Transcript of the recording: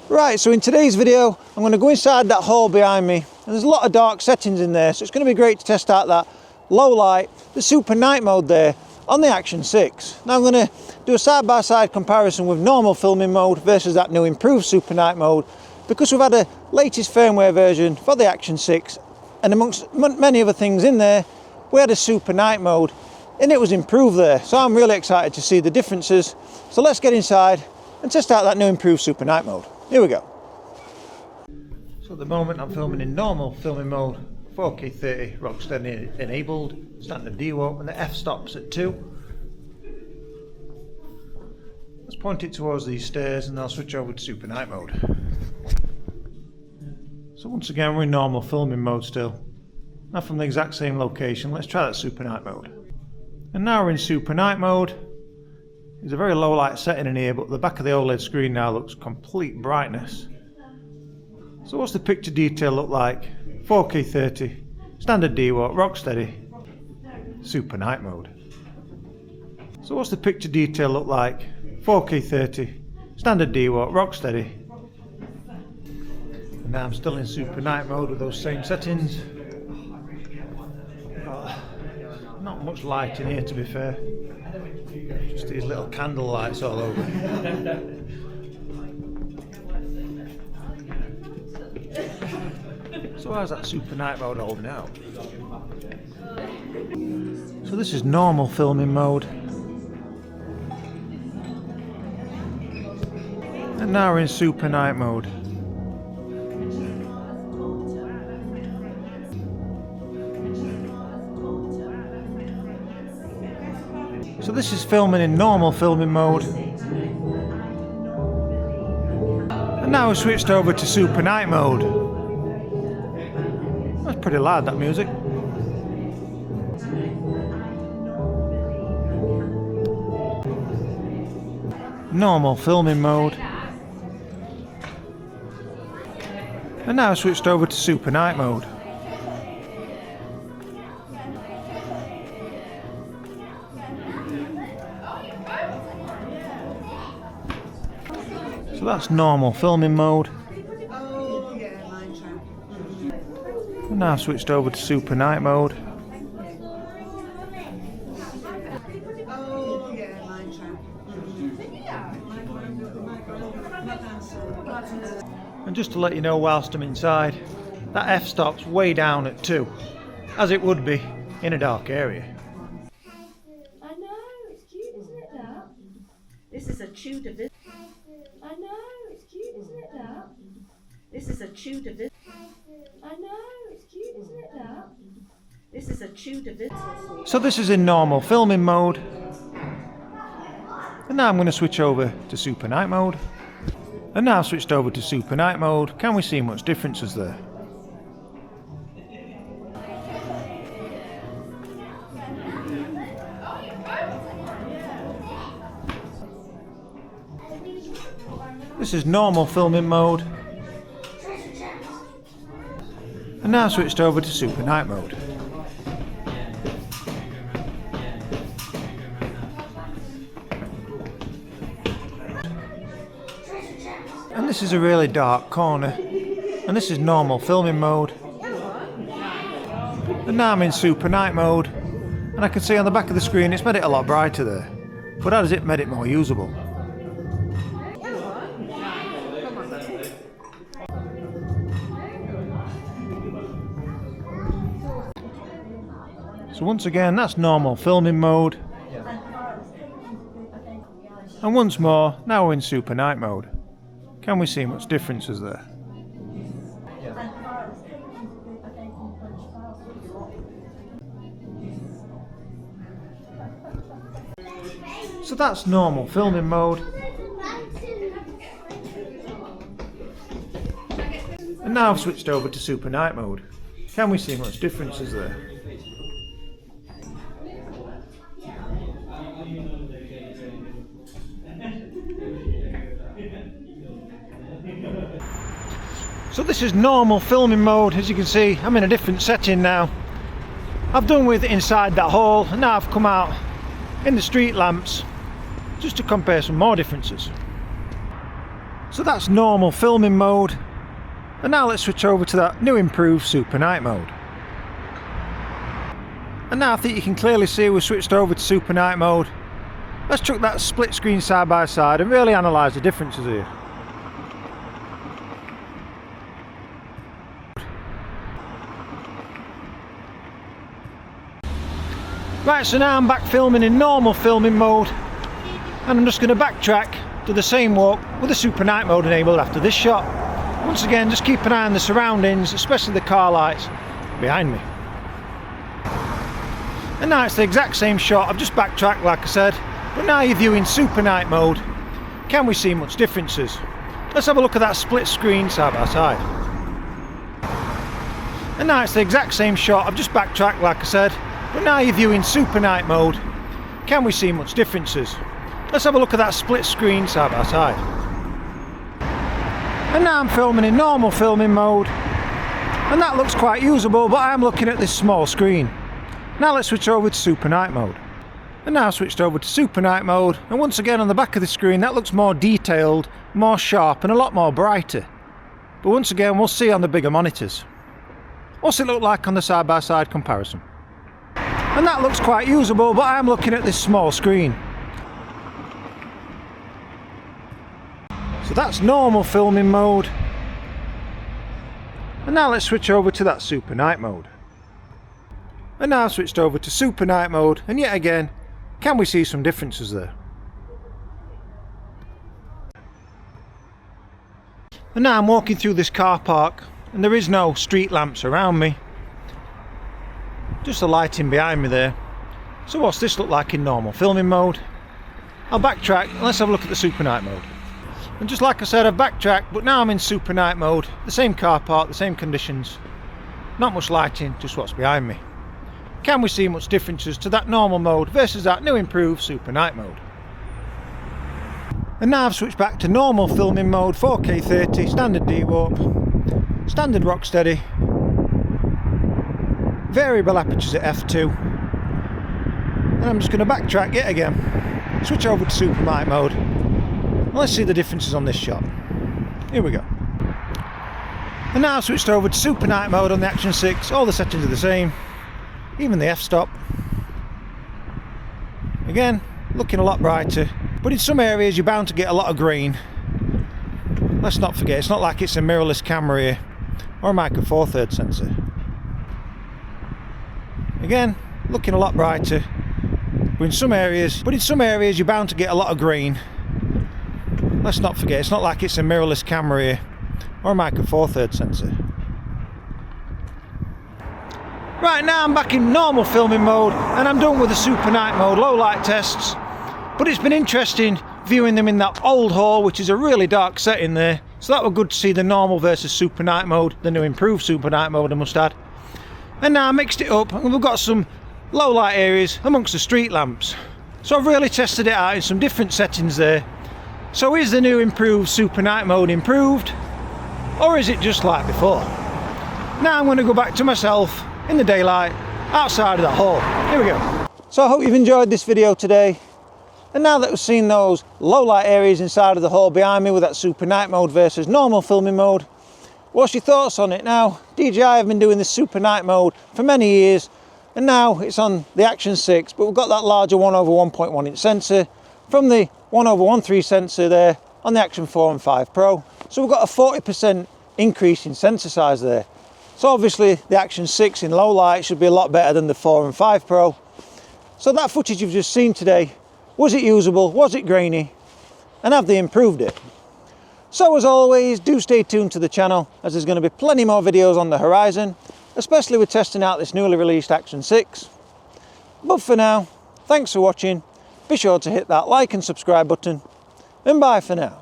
Right, so in today's video, I'm going to go inside that hall behind me, and there's a lot of dark settings in there, so it's going to be great to test out that low light, the SuperNight Mode there on the Action 6. Now I'm going to do a side-by-side comparison with normal filming mode versus that new improved SuperNight Mode, because we've had a latest firmware version for the Action 6, and amongst many other things in there, we had a SuperNight Mode, and it was improved there, so I'm really excited to see the differences. So let's get inside and test out that new improved SuperNight Mode. Here we go. So at the moment I'm filming in normal filming mode, 4K 30, Rocksteady enabled, standard DWOP, and the f-stops at 2. Let's point it towards these stairs and I'll switch over to SuperNight Mode. So once again we're in normal filming mode still. Now from the exact same location, let's try that SuperNight Mode. And now we're in SuperNight Mode. There's a very low light setting in here, but the back of the OLED screen now looks complete brightness. So what's the picture detail look like? 4K 30, standard DWOP, Rocksteady, SuperNight Mode. So what's the picture detail look like? 4K 30, standard DWOP, Rocksteady. And now I'm still in SuperNight Mode with those same settings. Not much light in here, to be fair. Just these little candle lights all over. So how's that SuperNight Mode holding out? So this is normal filming mode. And now we're in SuperNight Mode. So this is filming in normal filming mode. And now we've switched over to SuperNight Mode. That's pretty loud, that music. Normal filming mode. And now I've switched over to SuperNight Mode. So that's normal filming mode. And now I've switched over to SuperNight Mode. And just to let you know whilst I'm inside, that f-stop's way down at 2, as it would be in a dark area. I know, it's cute, isn't it, that? This is a Tudor visit. I know, it's cute, isn't it, that? This is a Tudor visit. I know, it's cute, isn't it, that? This is a Tudor visit. So this is in normal filming mode. And now I'm going to switch over to SuperNight Mode. And now I've switched over to SuperNight Mode. Can we see much differences there? This is normal filming mode. And now I've switched over to SuperNight Mode. And this is a really dark corner. And this is normal filming mode. And now I'm in SuperNight Mode. And I can see on the back of the screen it's made it a lot brighter there. But how does it make it more usable? So once again, that's normal filming mode. And once more, now we're in SuperNight Mode. Can we see much differences there? So that's normal filming mode. And now I've switched over to SuperNight Mode. Can we see much differences there? So this is normal filming mode. As you can see, I'm in a different setting now. I've done with inside that hall, and now I've come out in the street lamps just to compare some more differences. So that's normal filming mode. And now let's switch over to that new improved SuperNight Mode. And now I think you can clearly see we've switched over to SuperNight Mode. Let's chuck that split screen side by side and really analyse the differences here. Right, so now I'm back filming in normal filming mode, and I'm just going to backtrack, do the same walk with the SuperNight Mode enabled after this shot. Once again, just keep an eye on the surroundings, especially the car lights behind me. And now it's the exact same shot. I've just backtracked like I said, but now you're viewing SuperNight Mode. Can we see much differences? Let's have a look at that split screen side by side. And now it's the exact same shot. I've just backtracked like I said, but now you're viewing SuperNight Mode. Can we see much differences? Let's have a look at that split screen side by side. And now I'm filming in normal filming mode, and that looks quite usable, but I'm looking at this small screen. Now let's switch over to SuperNight Mode. And now I've switched over to SuperNight Mode, and once again on the back of the screen that looks more detailed, more sharp and a lot more brighter. But once again we'll see on the bigger monitors. What's it look like on the side-by-side comparison? And that looks quite usable, but I'm looking at this small screen. So that's normal filming mode. And now let's switch over to that SuperNight Mode. And now I've switched over to SuperNight Mode, and yet again, can we see some differences there? And now I'm walking through this car park, and there is no street lamps around me. Just the lighting behind me there. So what's this look like in normal filming mode? I'll backtrack and let's have a look at the SuperNight Mode. And just like I said, I've backtracked, but now I'm in SuperNight Mode. The same car park, the same conditions. Not much lighting, just what's behind me. Can we see much differences to that normal mode versus that new improved SuperNight Mode? And now I've switched back to normal filming mode, 4K 30, standard D-Warp, standard Rocksteady, variable apertures at f2, and I'm just going to backtrack yet again, switch over to SuperNight Mode, and let's see the differences on this shot. Here we go. And now I've switched over to SuperNight Mode on the Action 6, all the settings are the same, even the f-stop. Again, looking a lot brighter, but in some areas you're bound to get a lot of grain. Let's not forget, it's not like it's a mirrorless camera here, or a Micro Four Thirds sensor. Again, looking a lot brighter, but in some areas you're bound to get a lot of grain. Let's not forget, it's not like it's a mirrorless camera here, or a Micro Four Thirds sensor. Right, now I'm back in normal filming mode, and I'm done with the SuperNight Mode low light tests. But it's been interesting viewing them in that old hall, which is a really dark setting there. So that was good to see the normal versus SuperNight Mode, the new improved SuperNight Mode I must add. And now I mixed it up, and we've got some low light areas amongst the street lamps. So I've really tested it out in some different settings there. So is the new improved SuperNight Mode improved, or is it just like before? Now I'm going to go back to myself in the daylight outside of the hall. Here we go. So I hope you've enjoyed this video today. And now that we've seen those low light areas inside of the hall behind me with that SuperNight Mode versus normal filming mode, what's your thoughts on it? Now, DJI have been doing this SuperNight Mode for many years, and now it's on the Action 6, but we've got that larger 1/1.1 inch sensor from the 1/1.3 sensor there on the Action 4 and 5 Pro. So we've got a 40% increase in sensor size there. So obviously the Action 6 in low light should be a lot better than the 4 and 5 Pro. So that footage you've just seen today, was it usable? Was it grainy? And have they improved it? So as always, do stay tuned to the channel, as there's going to be plenty more videos on the horizon, especially with testing out this newly released Action 6. But for now, thanks for watching. Be sure to hit that like and subscribe button, and bye for now.